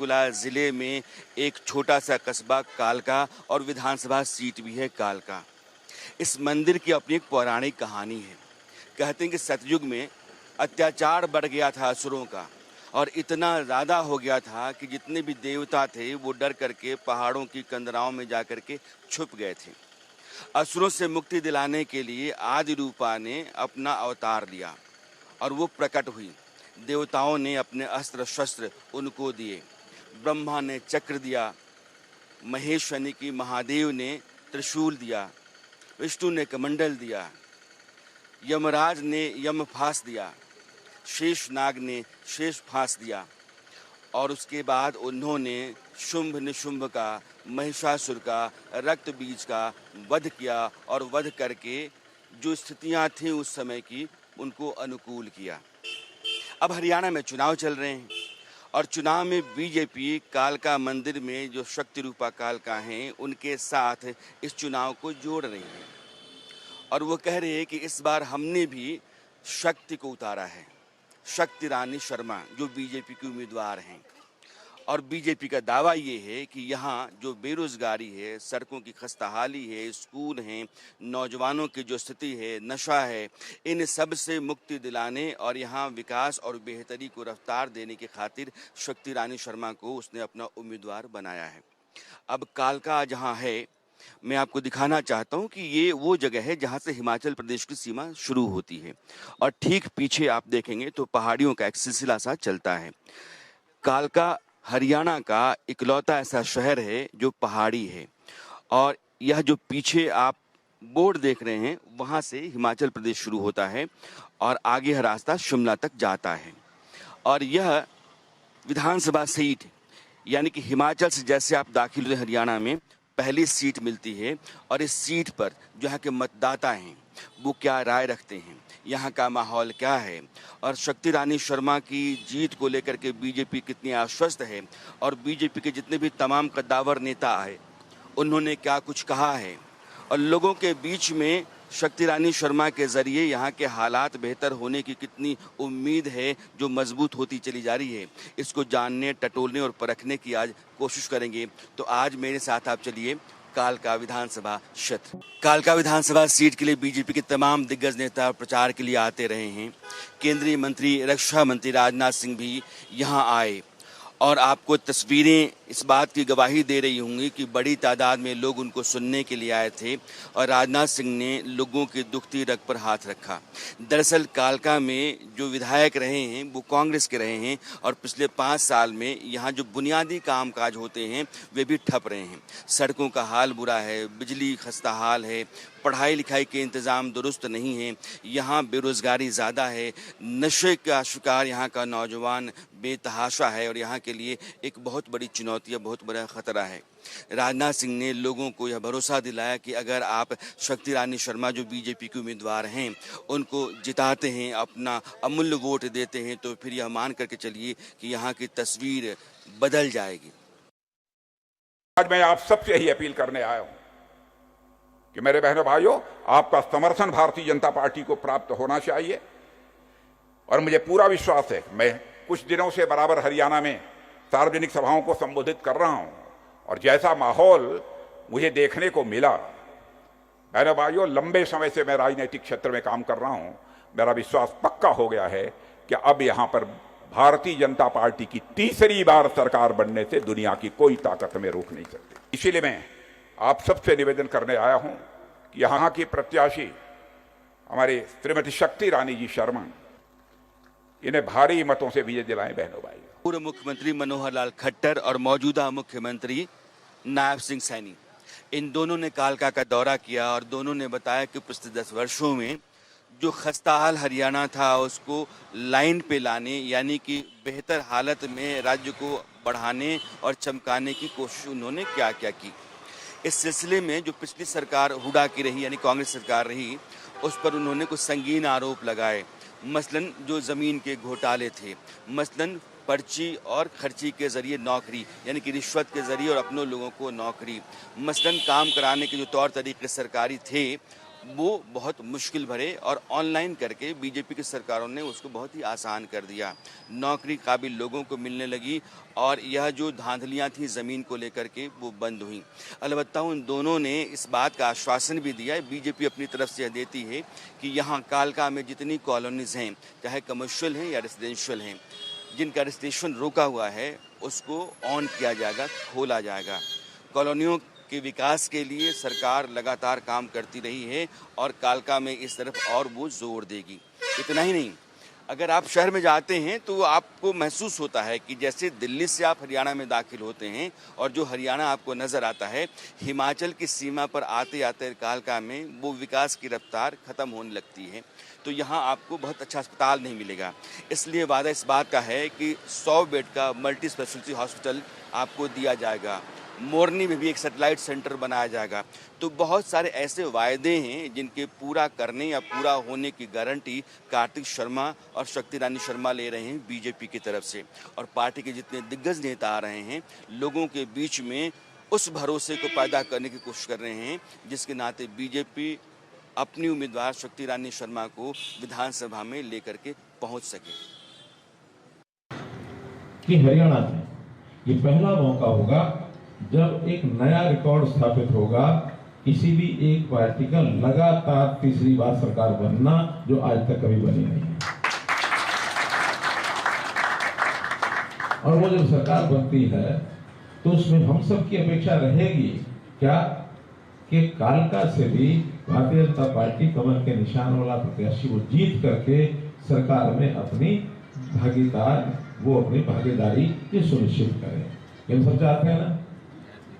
पंचकुला ज़िले में एक छोटा सा कस्बा कालका और विधानसभा सीट भी है कालका। इस मंदिर की अपनी एक पौराणिक कहानी है। कहते हैं कि सतयुग में अत्याचार बढ़ गया था असुरों का और इतना ज़्यादा हो गया था कि जितने भी देवता थे वो डर करके पहाड़ों की कंदराओं में जा करके छुप गए थे। असुरों से मुक्ति दिलाने के लिए आदि रूपा ने अपना अवतार लिया और वो प्रकट हुई। देवताओं ने अपने अस्त्र शस्त्र उनको दिए। ब्रह्मा ने चक्र दिया, महेश यानी कि महादेव ने त्रिशूल दिया, विष्णु ने कमंडल दिया, यमराज ने यम फांस दिया, शेष नाग ने शेष फांस दिया और उसके बाद उन्होंने शुंभ निशुंभ का, महिषासुर का, रक्त बीज का वध किया और वध करके जो स्थितियां थीं उस समय की उनको अनुकूल किया। अब हरियाणा में चुनाव चल रहे हैं और चुनाव में बीजेपी कालका मंदिर में जो शक्ति रूपा कालका हैं उनके साथ इस चुनाव को जोड़ रही है और वो कह रहे हैं कि इस बार हमने भी शक्ति को उतारा है। शक्ति रानी शर्मा जो बीजेपी की उम्मीदवार हैं और बीजेपी का दावा ये है कि यहाँ जो बेरोजगारी है, सड़कों की खस्ताहाली है, स्कूल हैं, नौजवानों की जो स्थिति है, नशा है, इन सब से मुक्ति दिलाने और यहाँ विकास और बेहतरी को रफ्तार देने की खातिर शक्ति रानी शर्मा को उसने अपना उम्मीदवार बनाया है। अब कालका जहाँ है, मैं आपको दिखाना चाहता हूँ कि ये वो जगह है जहाँ से हिमाचल प्रदेश की सीमा शुरू होती है और ठीक पीछे आप देखेंगे तो पहाड़ियों का एक सिलसिला सा चलता है। कालका हरियाणा का इकलौता ऐसा शहर है जो पहाड़ी है और यह जो पीछे आप बोर्ड देख रहे हैं वहाँ से हिमाचल प्रदेश शुरू होता है और आगे यह रास्ता शिमला तक जाता है और यह विधानसभा सीट यानी कि हिमाचल से जैसे आप दाखिल हुए हरियाणा में पहली सीट मिलती है और इस सीट पर जो यहाँ के मतदाता हैं वो क्या राय रखते हैं, यहाँ का माहौल क्या है और शक्ति रानी शर्मा की जीत को लेकर के बीजेपी कितनी आश्वस्त है और बीजेपी के जितने भी तमाम कद्दावर नेता आए उन्होंने क्या कुछ कहा है और लोगों के बीच में शक्ति रानी शर्मा के ज़रिए यहाँ के हालात बेहतर होने की कितनी उम्मीद है जो मजबूत होती चली जा रही है, इसको जानने, टटोलने और परखने की आज कोशिश करेंगे। तो आज मेरे साथ आप चलिए कालका विधानसभा क्षेत्र। कालका विधानसभा सीट के लिए बीजेपी के तमाम दिग्गज नेता प्रचार के लिए आते रहे हैं। केंद्रीय मंत्री, रक्षा मंत्री राजनाथ सिंह भी यहाँ आए और आपको तस्वीरें इस बात की गवाही दे रही होंगी कि बड़ी तादाद में लोग उनको सुनने के लिए आए थे और राजनाथ सिंह ने लोगों की दुखती रग पर हाथ रखा। दरअसल कालका में जो विधायक रहे हैं वो कांग्रेस के रहे हैं और पिछले 5 साल में यहाँ जो बुनियादी कामकाज होते हैं वे भी ठप रहे हैं। सड़कों का हाल बुरा है, बिजली खस्ता हाल है, पढ़ाई लिखाई के इंतज़ाम दुरुस्त नहीं हैं, यहाँ बेरोज़गारी ज़्यादा है, नशे का शिकार यहाँ का नौजवान बेतहाशा है और यहाँ के लिए एक बहुत बड़ी चुनौती, बहुत बड़ा खतरा है। राजनाथ सिंह ने लोगों को यह भरोसा दिलाया कि अगर आप शक्ति रानी शर्मा जो बीजेपी के उम्मीदवार हैं उनको जिताते हैं, अपना अमूल्य वोट देते हैं तो फिर यह मान करके चलिए कि यहाँ की तस्वीर बदल जाएगी। आज मैं आप सबसे यही अपील करने आया हूं कि मेरे बहनों भाइयों, आपका समर्थन भारतीय जनता पार्टी को प्राप्त होना चाहिए और मुझे पूरा विश्वास है। मैं कुछ दिनों से बराबर हरियाणा में सार्वजनिक सभाओं को संबोधित कर रहा हूं और जैसा माहौल मुझे देखने को मिला, बहनों भाइयों, लंबे समय से मैं राजनीतिक क्षेत्र में काम कर रहा हूं, मेरा विश्वास पक्का हो गया है कि अब यहां पर भारतीय जनता पार्टी की तीसरी बार सरकार बनने से दुनिया की कोई ताकत हमें रोक नहीं सकती। इसीलिए मैं आप सबसे निवेदन करने आया हूं कि यहां की प्रत्याशी हमारी श्रीमती शक्ति रानी जी शर्मा, इन्हें भारी मतों से विजय दिलाएं। बहनों भाई, पूर्व मुख्यमंत्री मनोहर लाल खट्टर और मौजूदा मुख्यमंत्री नायब सिंह सैनी, इन दोनों ने कालका का दौरा किया और दोनों ने बताया कि पिछले 10 वर्षों में जो खस्ताहाल हरियाणा था उसको लाइन पे लाने यानी कि बेहतर हालत में राज्य को बढ़ाने और चमकाने की कोशिश उन्होंने क्या क्या की। इस सिलसिले में जो पिछली सरकार हुडा की रही यानी कांग्रेस सरकार रही उस पर उन्होंने कुछ संगीन आरोप लगाए, मसलन जो ज़मीन के घोटाले थे, मसलन पर्ची और खर्ची के ज़रिए नौकरी यानी कि रिश्वत के ज़रिए और अपनों लोगों को नौकरी, मसलन काम कराने के जो तौर तरीके सरकारी थे वो बहुत मुश्किल भरे और ऑनलाइन करके बीजेपी की सरकारों ने उसको बहुत ही आसान कर दिया। नौकरी काबिल लोगों को मिलने लगी और यह जो धांधलियां थी ज़मीन को लेकर के वो बंद हुई। अलबत्ता उन दोनों ने इस बात का आश्वासन भी दिया है, बीजेपी अपनी तरफ से देती है कि यहाँ कालका में जितनी कॉलोनीज़ हैं, चाहे कमर्शियल हैं या रेजिडेंशियल हैं, जिनका रजिस्ट्रेशन रोका हुआ है उसको ऑन किया जाएगा, खोला जाएगा। कॉलोनियों के विकास के लिए सरकार लगातार काम करती रही है और कालका में इस तरफ और वो जोर देगी। इतना ही नहीं, अगर आप शहर में जाते हैं तो आपको महसूस होता है कि जैसे दिल्ली से आप हरियाणा में दाखिल होते हैं और जो हरियाणा आपको नज़र आता है, हिमाचल की सीमा पर आते आते कालका में वो विकास की रफ्तार ख़त्म होने लगती है। तो यहाँ आपको बहुत अच्छा अस्पताल नहीं मिलेगा, इसलिए वादा इस बात का है कि 100 बेड का मल्टी स्पेशलिटी हॉस्पिटल आपको दिया जाएगा। मोरनी में भी एक सैटेलाइट सेंटर बनाया जाएगा। तो बहुत सारे ऐसे वायदे हैं जिनके पूरा करने या पूरा होने की गारंटी कार्तिक शर्मा और शक्ति रानी शर्मा ले रहे हैं बीजेपी की तरफ से। और पार्टी के जितने दिग्गज नेता आ रहे हैं, लोगों के बीच में उस भरोसे को पैदा करने की कोशिश कर रहे हैं जिसके नाते बीजेपी अपनी उम्मीदवार शक्ति रानी शर्मा को विधानसभा में लेकर के पहुंच सके। कि हरियाणा में ये पहला मौका होगा जब एक नया रिकॉर्ड स्थापित होगा, किसी भी एक पार्टी का लगातार तीसरी बार सरकार बनना, जो आज तक कभी बनी नहीं है। और वो जब सरकार बनती है तो उसमें हम सब की अपेक्षा रहेगी क्या कि कालका से भी भारतीय जनता पार्टी कमल के निशान वाला प्रत्याशी वो जीत करके सरकार में अपनी भागीदारी ये सुनिश्चित करें। ये सब चाहते हैं ना?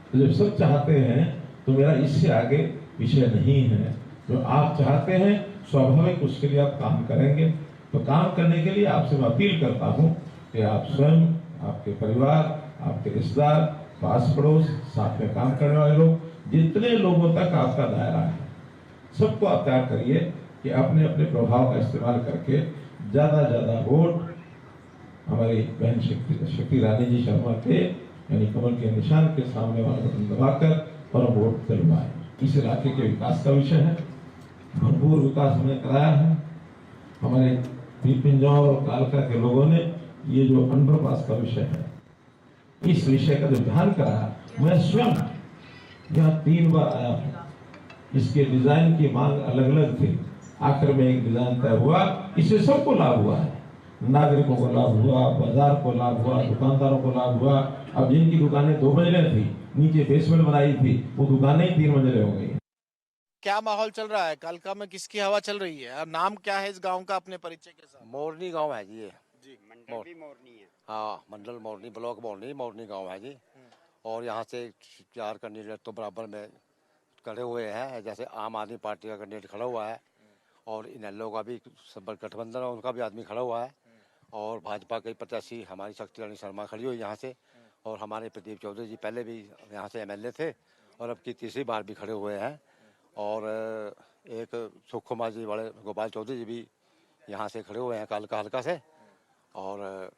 तो जब सब चाहते हैं तो मेरा इससे आगे विषय नहीं है। जो आप चाहते हैं स्वाभाविक उसके लिए आप काम करेंगे। तो काम करने के लिए आपसे मैं अपील करता हूं कि आप स्वयं, आपके परिवार, आपके रिश्तेदार, पास पड़ोस, साथ में काम करने वाले लोग, जितने लोगों तक आपका दायरा है, सबको आप तैयार करिए कि अपने अपने प्रभाव का इस्तेमाल करके ज्यादा वोट हमारी बहन शक्ति रानी जी शर्मा के यानी कमल के निशान के सामने वाला बटन दबाकर और वोट दिलवाएं। इस इलाके के विकास का विषय है, भरपूर विकास हमने कराया है। हमारे पिंजौर और कालका के लोगों ने ये जो अंडरपास का विषय है, इस विषय का जो ध्यान कराया, मैं स्वयं यहाँ 3 बार आया हूँ। इसके डिजाइन की मांग अलग अलग थी, आखिर में एक डिजाइन तय हुआ, इससे सबको लाभ हुआ है। नागरिकों को लाभ हुआ, बाजार को लाभ हुआ, दुकानदारों को लाभ हुआ। अब जिनकी दुकानें 2 मंजिलें थी, नीचे बेसमेंट बनाई थी, वो दुकानें ही 3 मंजिलें हो गई। क्या माहौल चल रहा है कालका में? किसकी हवा चल रही है और नाम क्या है इस गांव का, अपने परिचय के साथ? मोरनी गांव है जी ये। जी, मंडल भी मोरनी है। हाँ, मंडल मोरनी, ब्लॉक मोरनी, मोरनी गांव है जी। और यहाँ से 4 कैंडिडेट तो बराबर में खड़े हुए हैं। जैसे आम आदमी पार्टी का कैंडिडेट खड़ा हुआ है और इनेलो का भी गठबंधन है, उनका भी आदमी खड़ा हुआ है। और भाजपा के प्रत्याशी हमारी शक्ति रानी शर्मा खड़ी हुई यहाँ से। और हमारे प्रदीप चौधरी जी पहले भी यहाँ से MLA थे और अब की तीसरी बार भी खड़े हुए हैं। और एक सुख कुमार जी बड़े गोपाल चौधरी जी भी यहाँ से खड़े हुए हैं कालका हल्का से। और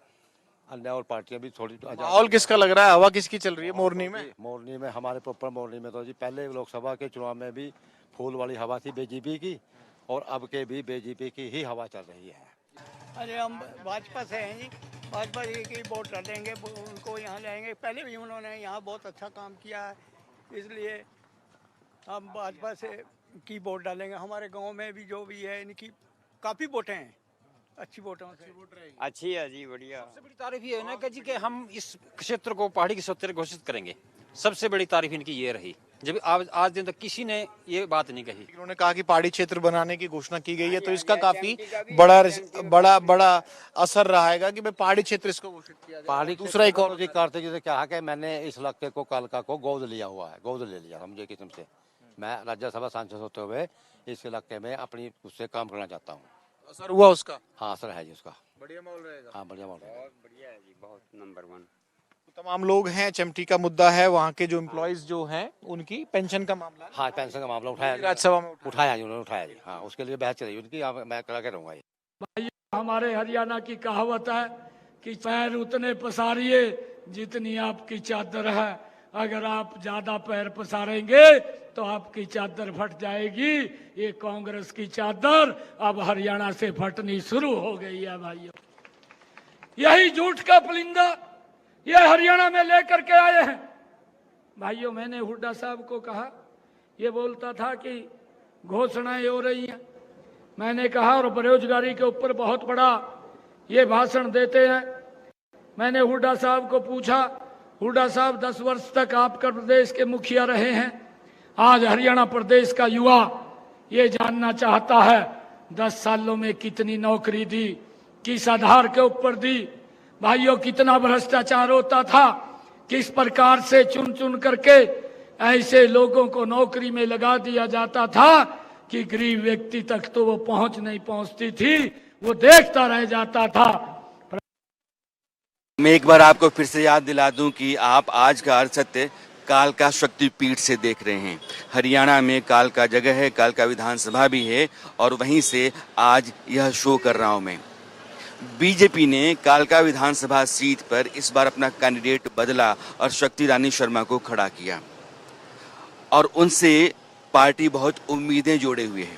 अन्य और पार्टियां भी थोड़ी। माहौल किसका लग रहा है, हवा किसकी चल रही है मोरनी में? मोरनी में हमारे प्रॉपर मोरनी में तो जी पहले लोकसभा के चुनाव में भी फूल वाली हवा थी बीजेपी की, और अब के भी बीजेपी की ही हवा चल रही है। अरे हम भाजपा से हैं जी, भाजपा जी की वोट डालेंगे, उनको यहाँ लाएंगे। पहले भी उन्होंने यहाँ बहुत अच्छा काम किया है, इसलिए हम भाजपा से की वोट डालेंगे। हमारे गांव में भी जो भी है इनकी काफ़ी वोटें हैं, अच्छी वोटें अच्छी है जी, बढ़िया। सबसे बड़ी तारीफ ये है ना कि हम इस क्षेत्र को पहाड़ी के क्षेत्र घोषित करेंगे। सबसे बड़ी तारीफ इनकी ये रही, जब आज दिन तक किसी ने ये बात नहीं कही। उन्होंने कहा कि पहाड़ी क्षेत्र बनाने की घोषणा की गई है, तो इसका काफी बड़ा असर रहेगा कि भाई पहाड़ी क्षेत्र इसको घोषित किया जाए। पहाड़ी दूसरा एक और कार्तिक जी ने कहा कि मैंने इस इलाके को कालका को गोद लिया हुआ है, गोद ले लिया समझे किस्म से। मैं राज्यसभा सांसद होते हुए इस इलाके में अपनी उससे काम करना चाहता हूँ। असर हुआ उसका? हाँ, असर है जी उसका। बढ़िया माहौल रहेगा। हाँ, बढ़िया माहौल रहेगा। बहुत बढ़िया है जी, बहुत नंबर 1। तमाम लोग हैं, चमटी का मुद्दा है, वहाँ के जो एम्प्लॉइज जो हैं उनकी पेंशन का मामला है। हाँ, पेंशन का मामला उठाया राज्यसभा में उठाया जी, उन्होंने उठाया जी। हाँ, उसके लिए बहस चली उनकी, मैं करा के रहूँगा। भाई हमारे हरियाणा की कहावत है कि पैर उतने पसारिए जितनी आपकी चादर है। अगर आप ज्यादा पैर पसारेंगे तो आपकी चादर फट जाएगी। ये कांग्रेस की चादर अब हरियाणा से फटनी शुरू हो गई है भाइयों। यही झूठ का पुलिंदा ये हरियाणा में लेकर के आए हैं भाइयों। मैंने हुड्डा साहब को कहा, ये बोलता था कि घोषणाएं हो रही हैं। मैंने कहा और बेरोजगारी के ऊपर बहुत बड़ा ये भाषण देते हैं। मैंने हुड्डा साहब को पूछा, हुड्डा साहब 10 वर्ष तक आपका प्रदेश के मुखिया रहे हैं, आज हरियाणा प्रदेश का युवा ये जानना चाहता है 10 सालों में कितनी नौकरी दी, किस आधार के ऊपर दी भाइयों, कितना भ्रष्टाचार होता था, किस प्रकार से चुन चुन करके ऐसे लोगों को नौकरी में लगा दिया जाता था कि गरीब व्यक्ति तक तो वो पहुंच नहीं पहुंचती थी, वो देखता रह जाता था। मैं एक बार आपको फिर से याद दिला दूं कि आप आज का अर्थ सत्य कालका शक्तिपीठ से देख रहे हैं। हरियाणा में कालका जगह है, कालका विधानसभा भी है और वहीं से आज यह शो कर रहा हूं मैं। बीजेपी ने कालका विधानसभा सीट पर इस बार अपना कैंडिडेट बदला और शक्ति रानी शर्मा को खड़ा किया और उनसे पार्टी बहुत उम्मीदें जोड़े हुए है।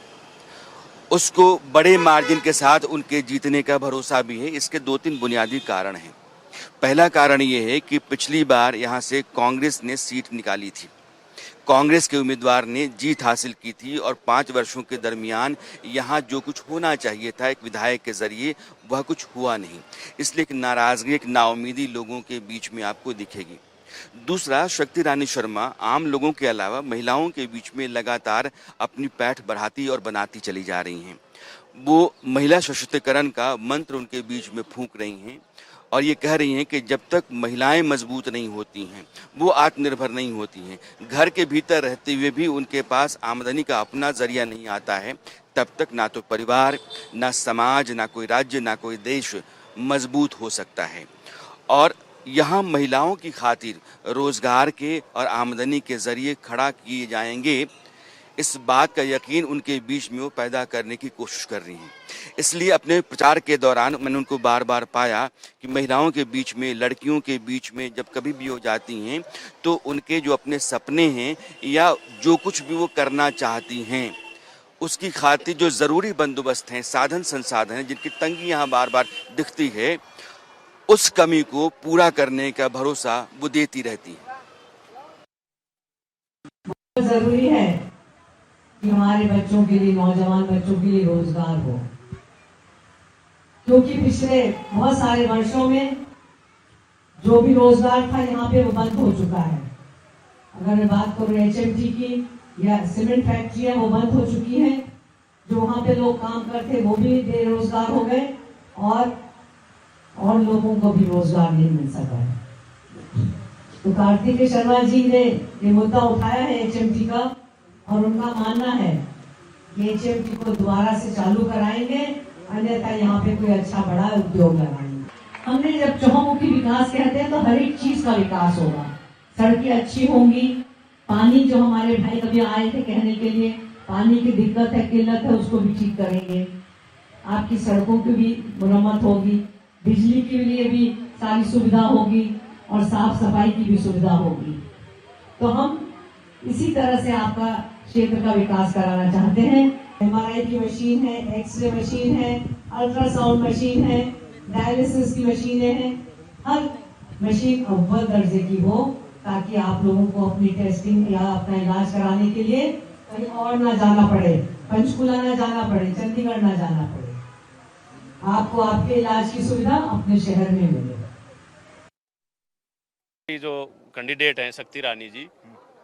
उसको बड़े मार्जिन के साथ उनके जीतने का भरोसा भी है। इसके 2-3 बुनियादी कारण हैं। पहला कारण ये है कि पिछली बार यहाँ से कांग्रेस ने सीट निकाली थी, कांग्रेस के उम्मीदवार ने जीत हासिल की थी और 5 वर्षों के दरमियान यहाँ जो कुछ होना चाहिए था एक विधायक के जरिए वह कुछ हुआ नहीं, इसलिए एक नाराजगी, एक नाउमीदी लोगों के बीच में आपको दिखेगी। दूसरा, शक्ति रानी शर्मा आम लोगों के अलावा महिलाओं के बीच में लगातार अपनी पैठ बढ़ाती और बनाती चली जा रही हैं। वो महिला सशक्तिकरण का मंत्र उनके बीच में फूंक रही हैं और ये कह रही हैं कि जब तक महिलाएं मजबूत नहीं होती हैं, वो आत्मनिर्भर नहीं होती हैं, घर के भीतर रहते हुए भी उनके पास आमदनी का अपना जरिया नहीं आता है, तब तक ना तो परिवार, ना समाज, ना कोई राज्य, ना कोई देश मजबूत हो सकता है। और यहाँ महिलाओं की खातिर रोजगार के और आमदनी के जरिए खड़ा किए जाएंगे, इस बात का यकीन उनके बीच में वो पैदा करने की कोशिश कर रही हैं। इसलिए अपने प्रचार के दौरान मैंने उनको बार बार पाया कि महिलाओं के बीच में, लड़कियों के बीच में जब कभी भी हो जाती हैं तो उनके जो अपने सपने हैं या जो कुछ भी वो करना चाहती हैं उसकी खातिर जो ज़रूरी बंदोबस्त हैं, साधन संसाधन हैं, जिनकी तंगी यहाँ बार बार दिखती है, उस कमी को पूरा करने का भरोसा वो देती रहती है। जरूरी है कि हमारे बच्चों के लिए, नौजवान बच्चों के लिए रोजगार हो, क्योंकि पिछले बहुत सारे वर्षों में जो भी रोजगार था यहाँ पे वो बंद हो चुका है। अगर मैं बात करूँ HMT की या सीमेंट फैक्ट्री है, वो बंद हो चुकी है। जो वहाँ पे लोग काम करते वो भी बेरोजगार हो गए और लोगों को भी रोजगार नहीं मिल सका है। तो कार्तिक शर्मा जी ने ये मुद्दा उठाया है HMT का और उनका मानना है कि HMT को दोबारा से चालू कराएंगे, अन्यथा यहाँ पे कोई अच्छा बड़ा उद्योग लगाएंगे। हमने जब चहुमुखी विकास कहते हैं तो हर एक चीज का विकास होगा। सड़कें अच्छी होंगी, पानी जो हमारे भाई कभी आए थे कहने के लिए पानी की दिक्कत है, किल्लत है, उसको भी ठीक करेंगे। आपकी सड़कों की भी मरम्मत होगी, बिजली के लिए भी सारी सुविधा होगी और साफ सफाई की भी सुविधा होगी। तो हम इसी तरह से आपका क्षेत्र का विकास कराना चाहते हैं। MRI की मशीन है, एक्सरे मशीन है, अल्ट्रासाउंड मशीन है, डायलिसिस की मशीनें हैं, हर मशीन अव्वल दर्जे की हो ताकि आप लोगों को अपनी टेस्टिंग या अपना इलाज कराने के लिए कहीं और ना जाना पड़े, पंचकुला ना जाना पड़े, चंडीगढ़ ना जाना पड़े। आपको आपके इलाज की सुविधा अपने शहर में मिले। जो कैंडिडेट हैं शक्ति रानी जी,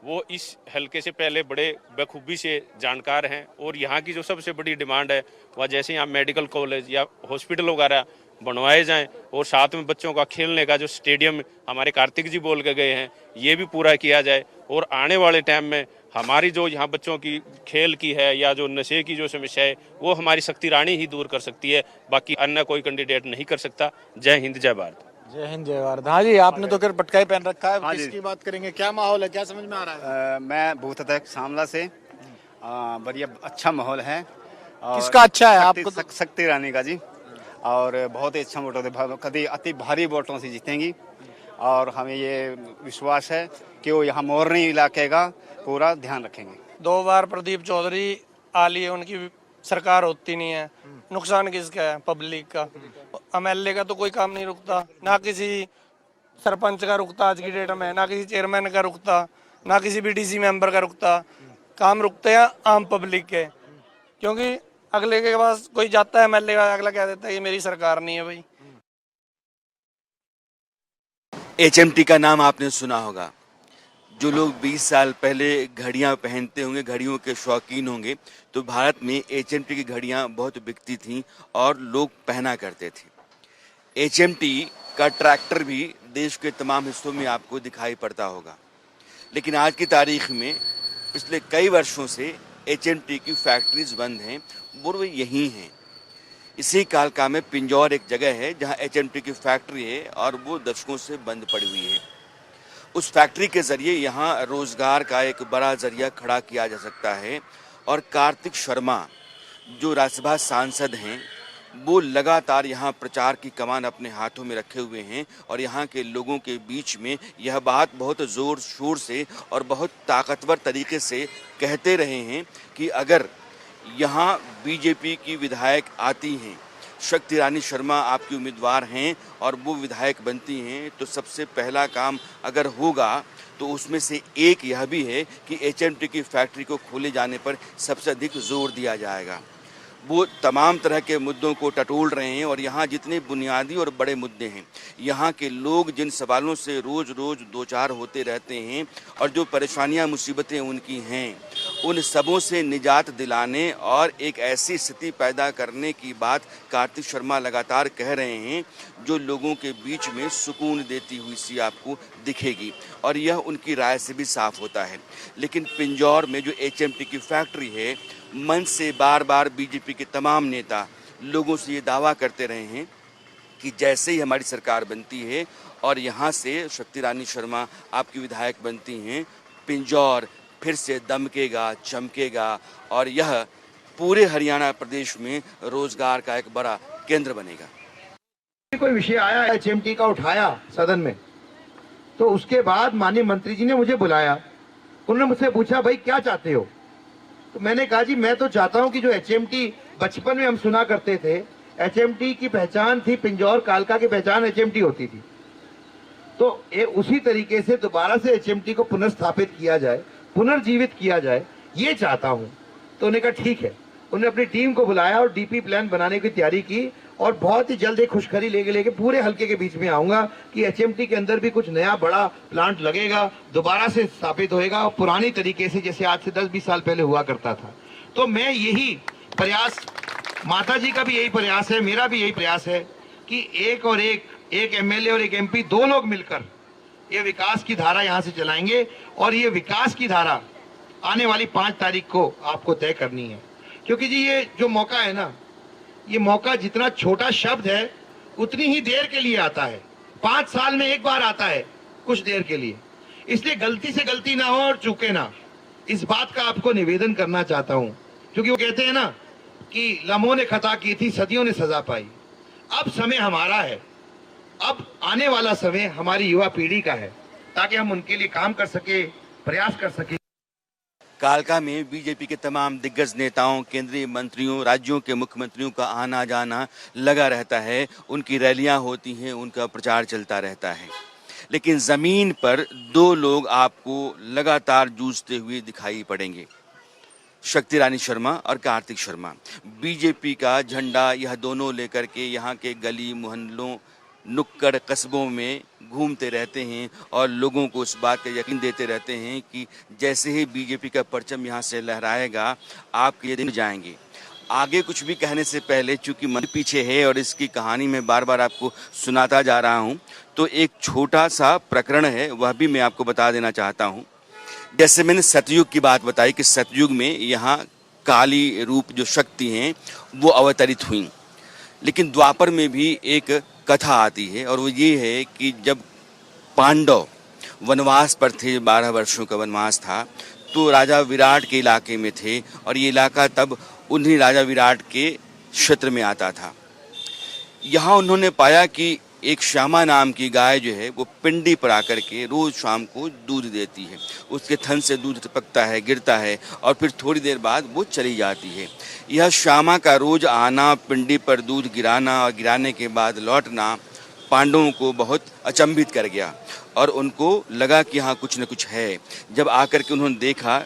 वो इस हलके से पहले बड़े बखूबी से जानकार हैं और यहाँ की जो सबसे बड़ी डिमांड है वह जैसे यहाँ मेडिकल कॉलेज या हॉस्पिटल वगैरह बनवाए जाएं और साथ में बच्चों का खेलने का जो स्टेडियम हमारे कार्तिक जी बोल के गए हैं ये भी पूरा किया जाए। और आने वाले टाइम में हमारी जो यहाँ बच्चों की खेल की है या जो नशे की जो समस्या है वो हमारी शक्ति रानी ही दूर कर सकती है, बाकी अन्य कोई कैंडिडेट नहीं कर सकता। जय हिंद, जय भारत। जय हिंद, जय भारत। हाँ जी, आपने तो फिर पटकाई पहन रखा है, किसकी बात करेंगे, क्या माहौल है, क्या समझ में आ रहा है? मैं भूत अध्यक्ष शामला से, बढ़िया अच्छा माहौल है। किसका अच्छा है आपको? शक्ति रानी का जी, और बहुत ही अच्छा वोटों से, कभी अति भारी वोटों से जीतेंगी और हमें ये विश्वास है कि वो यहाँ मोरनी इलाके का पूरा ध्यान रखेंगे। 2 बार प्रदीप चौधरी आ लिए, उनकी सरकार होती नहीं है, नुकसान किसका है? पब्लिक का। एमएलए का तो कोई काम नहीं रुकता, ना किसी सरपंच का रुकता आज की डेट में, ना किसी चेयरमैन का रुकता, ना किसी बीडीसी मेंबर का रुकता। काम रुकते हैं आम पब्लिक के, क्योंकि अगले के पास कोई जाता है एमएलए का, अगला कह देता है ये मेरी सरकार नहीं है भाई। एचएमटी का नाम आपने सुना होगा। जो लोग 20 साल पहले घड़ियां पहनते होंगे, घड़ियों के शौकीन होंगे, तो भारत में एचएमटी की घड़ियां बहुत बिकती थीं और लोग पहना करते थे। एचएमटी का ट्रैक्टर भी देश के तमाम हिस्सों में आपको दिखाई पड़ता होगा। लेकिन आज की तारीख में पिछले कई वर्षों से एचएमटी की फैक्ट्रीज बंद हैं, वो यहीं हैं। इसी कालका में पिंजौर एक जगह है जहां एचएमटी की फैक्ट्री है और वो दशकों से बंद पड़ी हुई है। उस फैक्ट्री के जरिए यहाँ रोजगार का एक बड़ा जरिया खड़ा किया जा सकता है और कार्तिक शर्मा जो राज्यसभा सांसद हैं वो लगातार यहाँ प्रचार की कमान अपने हाथों में रखे हुए हैं और यहाँ के लोगों के बीच में यह बात बहुत ज़ोर शोर से और बहुत ताकतवर तरीके से कहते रहे हैं कि अगर यहाँ बीजेपी की विधायक आती हैं, शक्ति रानी शर्मा आपकी उम्मीदवार हैं और वो विधायक बनती हैं, तो सबसे पहला काम अगर होगा तो उसमें से एक यह भी है कि एचएमटी की फैक्ट्री को खोले जाने पर सबसे अधिक जोर दिया जाएगा। वो तमाम तरह के मुद्दों को टटोल रहे हैं और यहाँ जितने बुनियादी और बड़े मुद्दे हैं, यहाँ के लोग जिन सवालों से रोज़ रोज़ दो चार होते रहते हैं और जो परेशानियाँ मुसीबतें उनकी हैं, उन सबों से निजात दिलाने और एक ऐसी स्थिति पैदा करने की बात कार्तिक शर्मा लगातार कह रहे हैं जो लोगों के बीच में सुकून देती हुई सी आपको दिखेगी और यह उनकी राय से भी साफ होता है। लेकिन पिंजौर में जो एचएमटी की फैक्ट्री है, मंच से बार बार बीजेपी के तमाम नेता लोगों से ये दावा करते रहे हैं कि जैसे ही हमारी सरकार बनती है और यहाँ से शक्ति रानी शर्मा आपकी विधायक बनती हैं, पिंजौर फिर से दमकेगा, चमकेगा और यह पूरे हरियाणा प्रदेश में रोजगार का एक बड़ा केंद्र बनेगा। कोई विषय आया एचएमटी का उठाया सदन में, तो उसके बाद माननीय मंत्री जी ने मुझे बुलाया। उन्होंने मुझसे पूछा भाई क्या चाहते हो? तो मैंने कहा जी मैं तो चाहता हूं कि जो एचएमटी बचपन में हम सुना करते थे, एचएमटी की पहचान थी पिंजौर कालका की पहचान एचएमटी होती थी, तो उसी तरीके से दोबारा से एचएमटी को पुनर्स्थापित किया जाए, पुनर्जीवित किया जाए, ये चाहता हूं। तो उन्होंने कहा ठीक है। उन्होंने अपनी टीम को बुलाया और डीपी प्लान बनाने की तैयारी की और बहुत ही जल्द एक खुशखबरी लेके पूरे हल्के के बीच में आऊंगा कि एचएमटी के अंदर भी कुछ नया बड़ा प्लांट लगेगा, दोबारा से स्थापित होएगा और पुरानी तरीके से जैसे आज से 10-20 साल पहले हुआ करता था। तो मैं यही प्रयास, माता जी का भी यही प्रयास है, मेरा भी यही प्रयास है कि एक एमएलए और एक एमपी, 2 लोग मिलकर ये विकास की धारा यहाँ से चलाएंगे और ये विकास की धारा आने वाली 5 तारीख को आपको तय करनी है। क्योंकि जी ये जो मौका है ना, ये मौका जितना छोटा शब्द है उतनी ही देर के लिए आता है, 5 साल में एक बार आता है, कुछ देर के लिए। इसलिए गलती से गलती ना हो और चूके ना, इस बात का आपको निवेदन करना चाहता हूं। क्योंकि वो कहते हैं ना कि लम्हों ने खता की थी, सदियों ने सजा पाई। अब समय हमारा है, अब आने वाला समय हमारी युवा पीढ़ी का है, ताकि हम उनके लिए काम कर सके, प्रयास कर सके। कालका में बीजेपी के तमाम दिग्गज नेताओं, केंद्रीय मंत्रियों, राज्यों के मुख्यमंत्रियों का आना जाना लगा रहता है, उनकी रैलियां होती हैं, उनका प्रचार चलता रहता है। लेकिन ज़मीन पर 2 लोग आपको लगातार जूझते हुए दिखाई पड़ेंगे, शक्ति रानी शर्मा और कार्तिक शर्मा। बीजेपी का झंडा यह दोनों लेकर के यहाँ के गली मोहल्लों, नुक्कड़ कस्बों में घूमते रहते हैं और लोगों को इस बात का यकीन देते रहते हैं कि जैसे ही बीजेपी का परचम यहाँ से लहराएगा, आपके ये दिन जाएंगे। आगे कुछ भी कहने से पहले, चूंकि मन पीछे है और इसकी कहानी मैं बार बार आपको सुनाता जा रहा हूँ, तो एक छोटा सा प्रकरण है, वह भी मैं आपको बता देना चाहता हूँ। जैसे मैंने सतयुग की बात बताई कि सतयुग में यहाँ काली रूप जो शक्ति हैं वो अवतरित हुई, लेकिन द्वापर में भी एक कथा आती है और वो ये है कि जब पांडव वनवास पर थे, 12 वर्षों का वनवास था, तो राजा विराट के इलाके में थे और ये इलाका तब उन्हीं राजा विराट के क्षेत्र में आता था। यहाँ उन्होंने पाया कि एक श्यामा नाम की गाय जो है वो पिंडी पर आकर के रोज शाम को दूध देती है। उसके थन से दूध टपकता है, गिरता है और फिर थोड़ी देर बाद वो चली जाती है। यह श्यामा का रोज आना, पिंडी पर दूध गिराना और गिराने के बाद लौटना पांडवों को बहुत अचंभित कर गया और उनको लगा कि यहाँ कुछ न कुछ है। जब आकर के उन्होंने देखा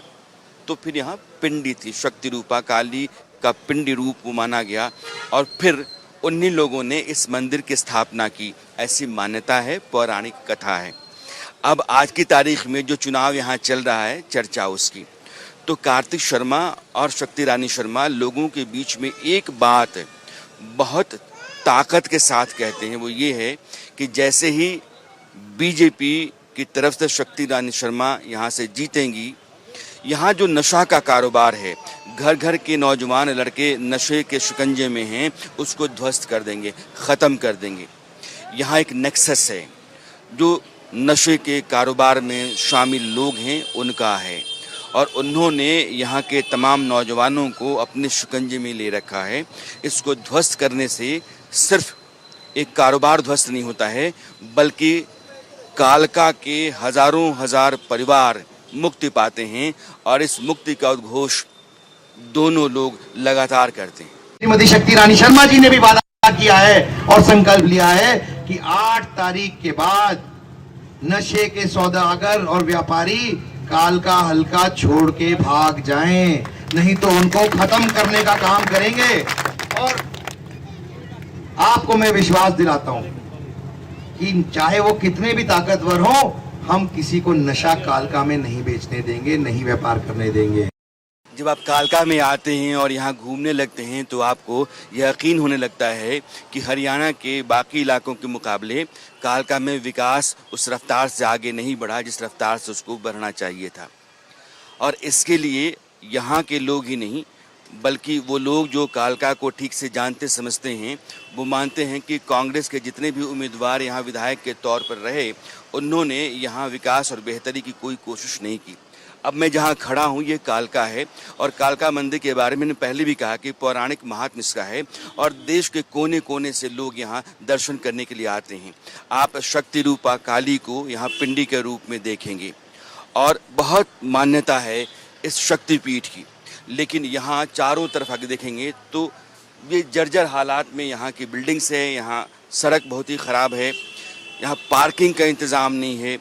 तो फिर यहाँ पिंडी थी, शक्ति रूपा काली का पिंडी रूप वो माना गया और फिर उन्हीं लोगों ने इस मंदिर की स्थापना की, ऐसी मान्यता है, पौराणिक कथा है। अब आज की तारीख में जो चुनाव यहाँ चल रहा है, चर्चा उसकी, तो कार्तिक शर्मा और शक्ति रानी शर्मा लोगों के बीच में एक बात बहुत ताकत के साथ कहते हैं, वो ये है कि जैसे ही बीजेपी की तरफ से शक्ति रानी शर्मा यहाँ से जीतेंगी, यहाँ जो नशा का कारोबार है, घर घर के नौजवान लड़के नशे के शिकंजे में हैं, उसको ध्वस्त कर देंगे, ख़त्म कर देंगे। यहाँ एक नेक्सस है जो नशे के कारोबार में शामिल लोग हैं उनका है और उन्होंने यहाँ के तमाम नौजवानों को अपने शिकंजे में ले रखा है। इसको ध्वस्त करने से सिर्फ एक कारोबार ध्वस्त नहीं होता है, बल्कि कालका के हजारों हजार परिवार मुक्ति पाते हैं और इस मुक्ति का उद्घोष दोनों लोग लगातार करते हैं। श्रीमती शक्ति रानी शर्मा जी ने भी वादा किया है और संकल्प लिया है कि 8 तारीख के बाद नशे के सौदागर और व्यापारी कालका हल्का छोड़ के भाग जाएं, नहीं तो उनको खत्म करने का काम करेंगे। और आपको मैं विश्वास दिलाता हूं कि चाहे वो कितने भी ताकतवर हो, हम किसी को नशा कालका में नहीं बेचने देंगे, नहीं व्यापार करने देंगे। जब आप कालका में आते हैं और यहाँ घूमने लगते हैं तो आपको यकीन होने लगता है कि हरियाणा के बाकी इलाकों के मुकाबले कालका में विकास उस रफ्तार से आगे नहीं बढ़ा जिस रफ्तार से उसको बढ़ना चाहिए था। और इसके लिए यहाँ के लोग ही नहीं, बल्कि वो लोग जो कालका को ठीक से जानते समझते हैं, वो मानते हैं कि कांग्रेस के जितने भी उम्मीदवार यहाँ विधायक के तौर पर रहे, उन्होंने यहाँ विकास और बेहतरी की कोई कोशिश नहीं की। अब मैं जहाँ खड़ा हूँ ये कालका है और कालका मंदिर के बारे में मैंने पहले भी कहा कि पौराणिक महात्म्य इसका है और देश के कोने कोने से लोग यहाँ दर्शन करने के लिए आते हैं। आप शक्ति रूपा काली को यहाँ पिंडी के रूप में देखेंगे और बहुत मान्यता है इस शक्तिपीठ की, लेकिन यहाँ चारों तरफ आगे देखेंगे तो ये जर्जर हालात में यहाँ की बिल्डिंग्स है, यहाँ सड़क बहुत ही ख़राब है, यहाँ पार्किंग का इंतज़ाम नहीं है।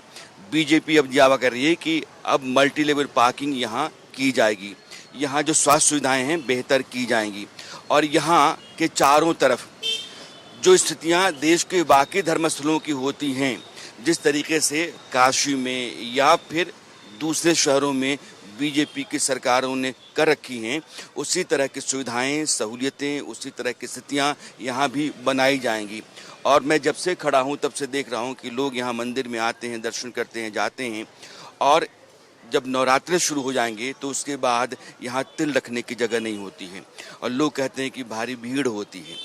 बीजेपी अब दावा कर रही है कि अब मल्टी लेवल पार्किंग यहाँ की जाएगी, यहाँ जो स्वास्थ्य सुविधाएं हैं बेहतर की जाएंगी और यहाँ के चारों तरफ जो स्थितियाँ देश के बाकी धर्मस्थलों की होती हैं, जिस तरीके से काशी में या फिर दूसरे शहरों में बीजेपी की सरकारों ने कर रखी हैं, उसी तरह की सुविधाएं, सहूलियतें, उसी तरह की स्थितियाँ यहाँ भी बनाई जाएंगी। और मैं जब से खड़ा हूँ तब से देख रहा हूँ कि लोग यहाँ मंदिर में आते हैं, दर्शन करते हैं, जाते हैं और जब नवरात्रे शुरू हो जाएंगे तो उसके बाद यहाँ तिल रखने की जगह नहीं होती है और लोग कहते हैं कि भारी भीड़ होती है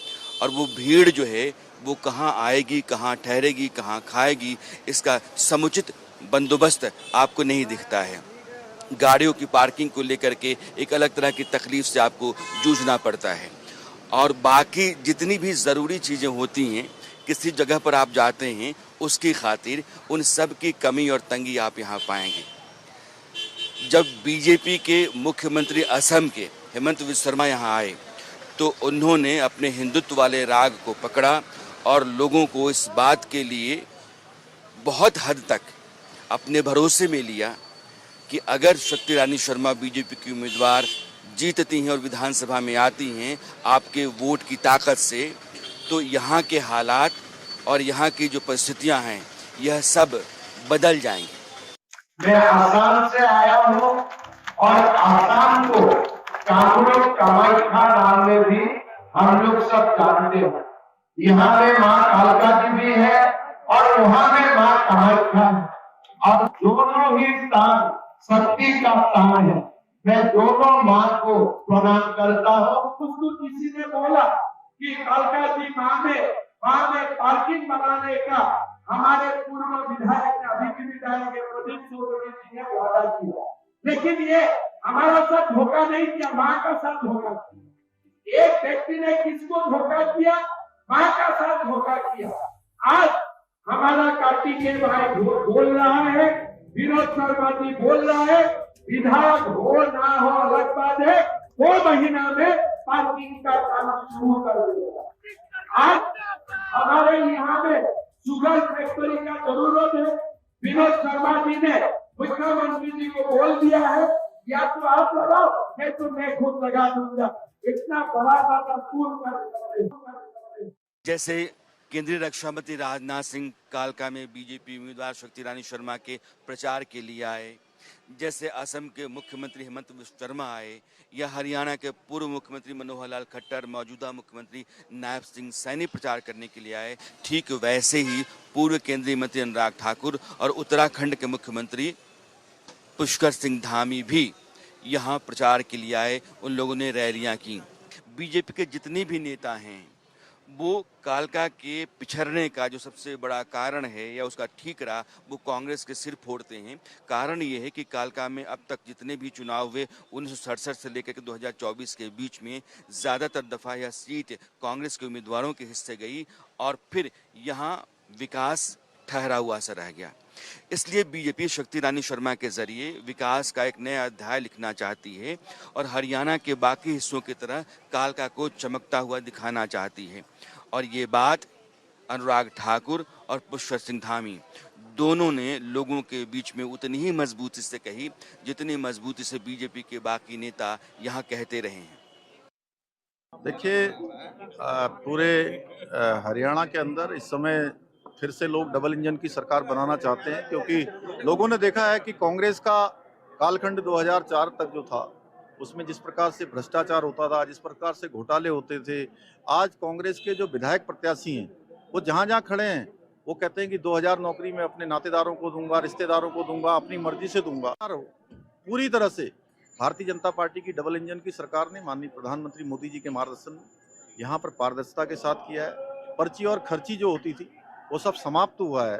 और वो भीड़ जो है वो कहाँ आएगी, कहाँ ठहरेगी, कहाँ खाएगी, इसका समुचित बंदोबस्त आपको नहीं दिखता है। गाड़ियों की पार्किंग को लेकर के एक अलग तरह की तकलीफ से आपको जूझना पड़ता है और बाकी जितनी भी ज़रूरी चीज़ें होती हैं, किसी जगह पर आप जाते हैं उसकी खातिर उन सब की कमी और तंगी आप यहाँ पाएंगे। जब बीजेपी के मुख्यमंत्री असम के हेमंत बिस्वा शर्मा यहाँ आए तो उन्होंने अपने हिंदुत्व वाले राग को पकड़ा और लोगों को इस बात के लिए बहुत हद तक अपने भरोसे में लिया कि अगर शक्ति रानी शर्मा बीजेपी की उम्मीदवार जीतती हैं और विधानसभा में आती हैं आपके वोट की ताकत से, तो यहाँ के हालात और यहाँ की जो परिस्थितियाँ हैं यह सब बदल जाएंगे। मैं आसाम से आया हूँ और आसाम को कामरूप कामाख्या नाम में भी हम लोग सब जानते हो। यहाँ में माँ कालका जी भी है और वहाँ में माँ कामाख्या है और दोनों ही स्थान शक्ति का स्थान है। मैं दोनों माँ को प्रणाम करता हूँ। उसको किसी ने बोला कि कालका जी माँ में पार्किंग बनाने का हमारे पूर्व विधायक अभी के विधायक प्रदीप चौधरी जी ने वादा किया, लेकिन ये हमारा साथ धोखा नहीं किया, माँ का साथ धोखा किया। एक व्यक्ति ने किसको धोखा किया? माँ का साथ धोखा किया। आज हमारा कार्तिकेय भाई बोल रहा है, विनोद शर्मा जी बोल रहा है, विधायक हो ना हो अलग बात है, 2 महीना में पार्किंग का काम शुरू कर देगा। आज हमारे यहाँ में शुगर फैक्ट्री का जरूरत है, विनोद शर्मा जी ने मुख्यमंत्री जी को बोल दिया है, या तो आप लगाओ नहीं तो मैं खुद लगा दूंगा। इतना बड़ा बात पूर्ण कर। जैसे केंद्रीय रक्षा मंत्री राजनाथ सिंह कालका में बीजेपी उम्मीदवार शक्ति रानी शर्मा के प्रचार के लिए आए, जैसे असम के मुख्यमंत्री हेमंत बिस्वा शर्मा आए, या हरियाणा के पूर्व मुख्यमंत्री मनोहर लाल खट्टर मौजूदा मुख्यमंत्री नायब सिंह सैनी प्रचार करने के लिए आए, ठीक वैसे ही पूर्व केंद्रीय मंत्री अनुराग ठाकुर और उत्तराखंड के मुख्यमंत्री पुष्कर सिंह धामी भी यहाँ प्रचार के लिए आए। उन लोगों ने रैलियाँ की। बीजेपी के जितने भी नेता हैं वो कालका के पिछड़ने का जो सबसे बड़ा कारण है या उसका ठीकरा वो कांग्रेस के सिर फोड़ते हैं। कारण ये है कि कालका में अब तक जितने भी चुनाव हुए 1967 से लेकर के 2024 के बीच में ज़्यादातर दफ़ा यह सीट कांग्रेस के उम्मीदवारों के हिस्से गई और फिर यहाँ विकास ठहरा हुआ सा रह गया। इसलिए बीजेपी शक्ति रानी शर्मा के जरिए विकास का एक नया अध्याय लिखना चाहती है और हरियाणा के बाकी हिस्सों की तरह कालका को चमकता हुआ दिखाना चाहती है। और ये बात अनुराग ठाकुर और पुष्कर सिंह धामी दोनों ने लोगों के बीच में उतनी ही मजबूती से कही जितनी मजबूती से बीजेपी के बाकी नेता यहाँ कहते रहे हैं। देखिए, पूरे हरियाणा के अंदर इस समय फिर से लोग डबल इंजन की सरकार बनाना चाहते हैं, क्योंकि लोगों ने देखा है कि कांग्रेस का कालखंड 2004 तक जो था उसमें जिस प्रकार से भ्रष्टाचार होता था, जिस प्रकार से घोटाले होते थे, आज कांग्रेस के जो विधायक प्रत्याशी हैं वो जहां जहां खड़े हैं वो कहते हैं कि 2000 नौकरी में अपने नातेदारों को दूंगा, रिश्तेदारों को दूंगा, अपनी मर्जी से दूंगा। पूरी तरह से भारतीय जनता पार्टी की डबल इंजन की सरकार ने माननीय प्रधानमंत्री मोदी जी के मार्गदर्शन में यहाँ पर पारदर्शिता के साथ किया है। पर्ची और खर्ची जो होती थी वो सब समाप्त हुआ है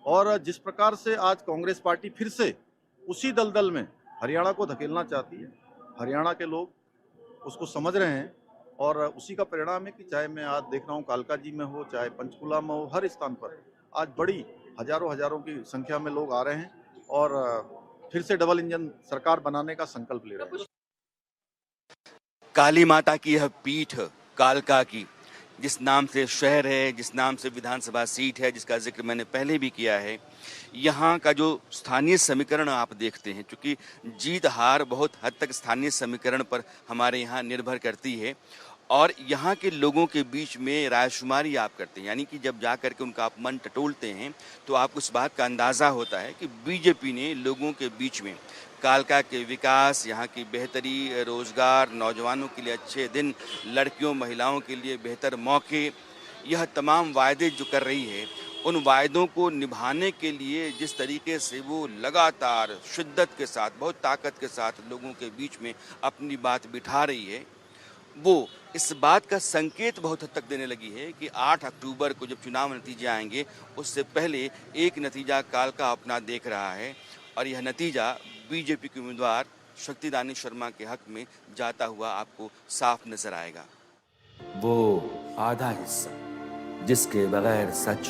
और जिस प्रकार से आज कांग्रेस पार्टी फिर से उसी दलदल में हरियाणा को धकेलना चाहती है, हरियाणा के लोग उसको समझ रहे हैं और उसी का परिणाम है कि चाहे मैं आज देख रहा हूँ कालका जी में हो, चाहे पंचकुला में हो, हर स्थान पर आज बड़ी हजारों की संख्या में लोग आ रहे हैं और फिर से डबल इंजन सरकार बनाने का संकल्प ले रहे हैं। काली माता की यह पीठ कालका की, जिस नाम से शहर है, जिस नाम से विधानसभा सीट है, जिसका जिक्र मैंने पहले भी किया है, यहाँ का जो स्थानीय समीकरण आप देखते हैं, क्योंकि जीत हार बहुत हद तक स्थानीय समीकरण पर हमारे यहाँ निर्भर करती है और यहाँ के लोगों के बीच में रायशुमारी आप करते हैं, यानी कि जब जा कर के उनका आप मन टटोलते हैं तो आपको इस बात का अंदाज़ा होता है कि बीजेपी ने लोगों के बीच में कालका के विकास, यहाँ की बेहतरी, रोज़गार, नौजवानों के लिए अच्छे दिन, लड़कियों महिलाओं के लिए बेहतर मौके, यह तमाम वायदे जो कर रही है उन वायदों को निभाने के लिए जिस तरीके से वो लगातार शिद्दत के साथ, बहुत ताकत के साथ लोगों के बीच में अपनी बात बिठा रही है, वो इस बात का संकेत बहुत हद तक देने लगी है कि 8 अक्टूबर को जब चुनाव नतीजे आएंगे उससे पहले एक नतीजा कालका अपना देख रहा है और यह नतीजा बीजेपी के उम्मीदवार शक्ति रानी शर्मा के हक में जाता हुआ आपको साफ नजर आएगा। वो आधा हिस्सा जिसके बगैर सच